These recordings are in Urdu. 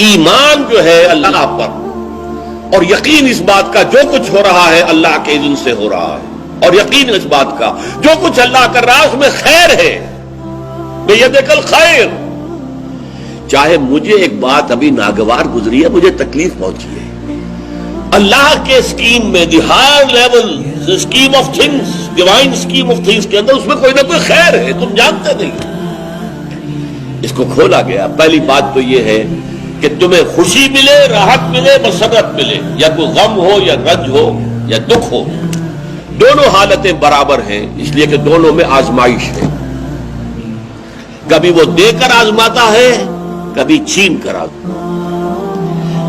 ایمان جو ہے اللہ پر اور یقین اس بات کا جو کچھ ہو رہا ہے اللہ کے اذن سے ہو رہا ہے، اور یقین اس بات کا جو کچھ اللہ کر رہا ہے اس میں خیر ہے، بیدک الخیر۔ چاہے مجھے ایک بات ابھی ناگوار گزری ہے، مجھے تکلیف پہنچی ہے، اللہ کے اسکیم میں the higher level scheme of things, divine scheme of things کے اندر اس میں کوئی نہ کوئی خیر ہے، تم جانتے نہیں۔ اس کو کھولا گیا۔ پہلی بات تو یہ ہے کہ تمہیں خوشی ملے، راحت ملے، مسرت ملے، یا کوئی غم ہو یا رنج ہو یا دکھ ہو، دونوں حالتیں برابر ہیں، اس لیے کہ دونوں میں آزمائش ہے۔ کبھی وہ دے کر آزماتا ہے، کبھی چھین کر آزماتا ہے۔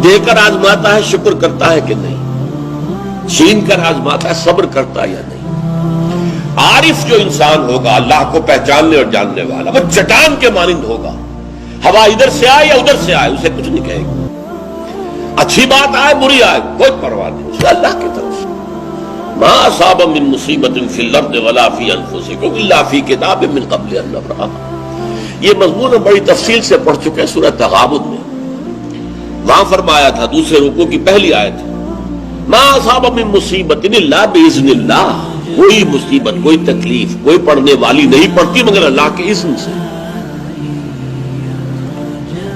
دے کر آزماتا ہے، شکر کرتا ہے کہ نہیں، چھین کر آزماتا ہے، صبر کرتا ہے یا نہیں۔ عارف جو انسان ہوگا، اللہ کو پہچاننے اور جاننے والا، وہ چٹان کے مانند ہوگا۔ ہوا ادھر سے آئے یا ادھر سے آئے اسے کچھ نہیں کہے گا، اچھی بات آئے بری آئے کوئی پرواہ نہیں، اسے اللہ کی طرف سے۔ ما اصاب من مصیبت فی الارض ولا فی انفسکم الا فی کتاب من قبل ان نبرأها۔ یہ مضمون بڑی تفصیل سے پڑھ چکے ہیں سورۃ تغابن میں۔ وہاں فرمایا تھا دوسرے رکوع کی پہلی آیت، ما اصاب من مصیبت الا باذن اللہ، کوئی مصیبت، کوئی تکلیف، کوئی پڑھنے والی نہیں پڑتی مگر اللہ کے اذن سے۔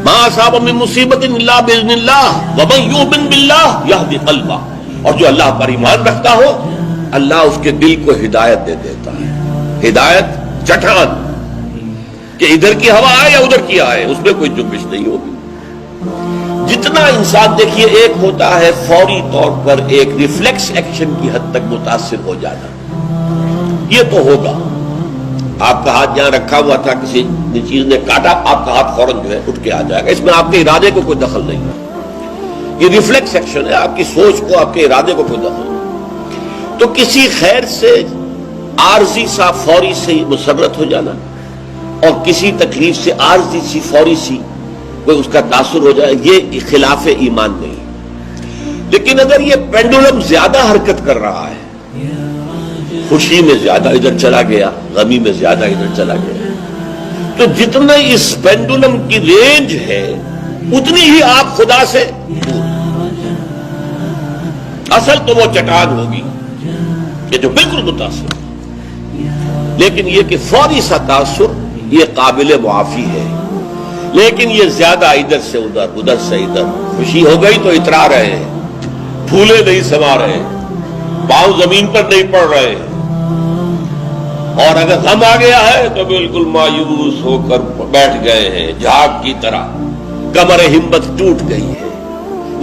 ما اصاب من مصیبت الا باذن اللہ ومن یؤمن باللہ یہدی قلبہ، اور جو اللہ پر ایمان رکھتا ہو اللہ اس کے دل کو ہدایت دے دیتا ہے۔ ہدایت چٹان کہ ادھر کی ہوا آئے یا ادھر کی آئے اس میں کوئی جنبش نہیں ہوگی۔ جتنا انسان دیکھیے، ایک ہوتا ہے فوری طور پر ایک ریفلیکس ایکشن کی حد تک متاثر ہو جانا، یہ تو ہوگا۔ آپ کا ہاتھ جہاں رکھا ہوا تھا، کسی چیز نے کاٹا، آپ کا ہاتھ فوراً جو ہے اٹھ کے آ جائے گا، اس میں آپ کے ارادے کو کوئی دخل نہیں ہے، یہ ریفلیکس ایکشن ہے، آپ کی سوچ کو، آپ کے ارادے کو کوئی دخل نہیں۔ تو کسی خیر سے عارضی سا فوری سے مسرت ہو جانا، اور کسی تکلیف سے عارضی سی فوری سی کوئی اس کا تاثر ہو جائے، یہ خلاف ایمان نہیں۔ لیکن اگر یہ پینڈولم زیادہ حرکت کر رہا ہے، خوشی میں زیادہ ادھر چلا گیا، غمی میں زیادہ ادھر چلا گیا، تو جتنا اس پینڈولم کی رینج ہے اتنی ہی آپ خدا سے دور۔ اصل تو وہ چٹان ہوگی کہ جو بالکل متاثر، لیکن یہ کہ فوری سا تاثر یہ قابل معافی ہے، لیکن یہ زیادہ ادھر سے ادھر، ادھر سے ادھر، خوشی ہو گئی تو اترا رہے ہیں، پھولے نہیں سما رہے، پاؤں زمین پر نہیں پڑ رہے، اور اگر غم آ گیا ہے تو بالکل مایوس ہو کر بیٹھ گئے ہیں جھاگ کی طرح، کمر ہمت ٹوٹ گئی ہے،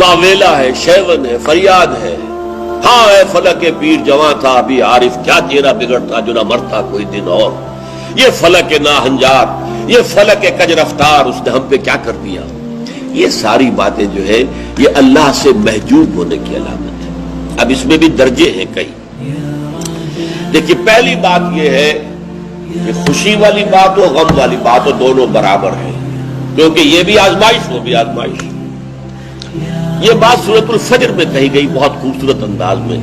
واویلا ہے، شیون ہے، فریاد ہے، ہاں اے فلک پیر جواں تھا ابھی عارف، کیا تیرا بگڑتا جو نہ مرتا کوئی دن اور، یہ فلک ناہنجار، یہ فلک کج رفتار، اس نے ہم پہ کیا کر دیا۔ یہ ساری باتیں جو ہے یہ اللہ سے محجوب ہونے کی علامت ہے۔ اب اس میں بھی درجے ہیں کئی۔ دیکھیے پہلی بات یہ ہے کہ خوشی والی بات ہو، غم والی بات ہو، دونوں برابر ہیں، کیونکہ یہ بھی آزمائش، وہ بھی آزمائش۔ یہ بات سورۃ الفجر میں کہی گئی بہت خوبصورت انداز میں۔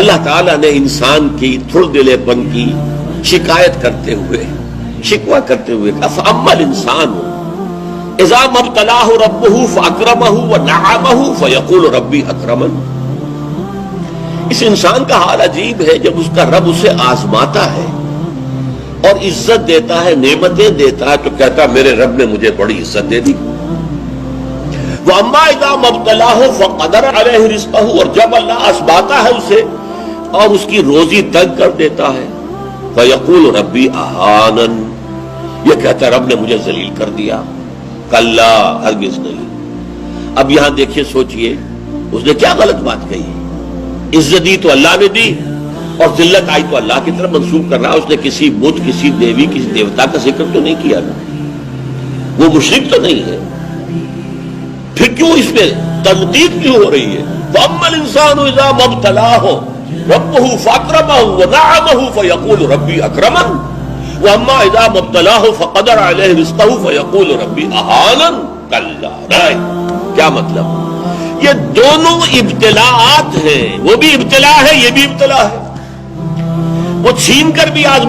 اللہ تعالیٰ نے انسان کی تھڑ دلے پن کی شکایت کرتے ہوئے، شکوہ کرتے ہوئے، فَأَمَّا الْإِنسَانُ إِذَا مَا ابْتَلَاهُ رَبُّهُ فَأَكْرَمَهُ وَنَعَمَهُ فَيَقُولُ رَبِّي أَكْرَمَنِ۔ اس انسان کا حال عجیب ہے، جب اس کا رب اسے آزماتا ہے اور عزت دیتا ہے، نعمتیں دیتا ہے، تو کہتا ہے میرے رب نے مجھے بڑی عزت دے دی۔ وَأَمَّا إِذَا مَا ابْتَلَاهُ فَقَدَرَ عَلَيْهِ رِزْقَهُ، اور جب اللہ آزماتا ہے اسے اور اس کی روزی تنگ کر دیتا ہے، فَيَقُولُ رَبِّي أَهَانَنِ، یہ کہتا ہے رب نے مجھے ذلیل کر دیا۔ کلا، ہرگز نہیں۔ اب یہاں دیکھیے، سوچئے اس نے کیا غلط بات کہی۔ عزت دی تو اللہ نے دی، اور ذلت آئی تو اللہ کی طرف منسوب کر رہا۔ اس نے کسی بت، کسی دیوی، کسی دیوتا کا ذکر تو نہیں کیا نا، وہ مشرک تو نہیں ہے، پھر کیوں اس پہ تنقید کیوں ہو رہی ہے؟ فَأَمَّا الْإِنسَانُ إِذَا مَا ابْتَلَاهُ رَبُّهُ فَأَكْرَمَهُ وَنَعَمَهُ فَيَقُولُ رَبِّي أَكْرَمَنِ وَأَمَّا إِذَا مَا ابْتَلَاهُ فَقَدَرَ عَلَيْهِ رِزْقَهُ فَيَقُولُ رَبِّي أَهَانَنِ۔ کلا، کیا مطلب؟ یہ دونوں ابتلاءات ہیں، وہ بھی ابتلا ہے، یہ بھی ابتلا ہے۔ وہ چھین کر بھی آزما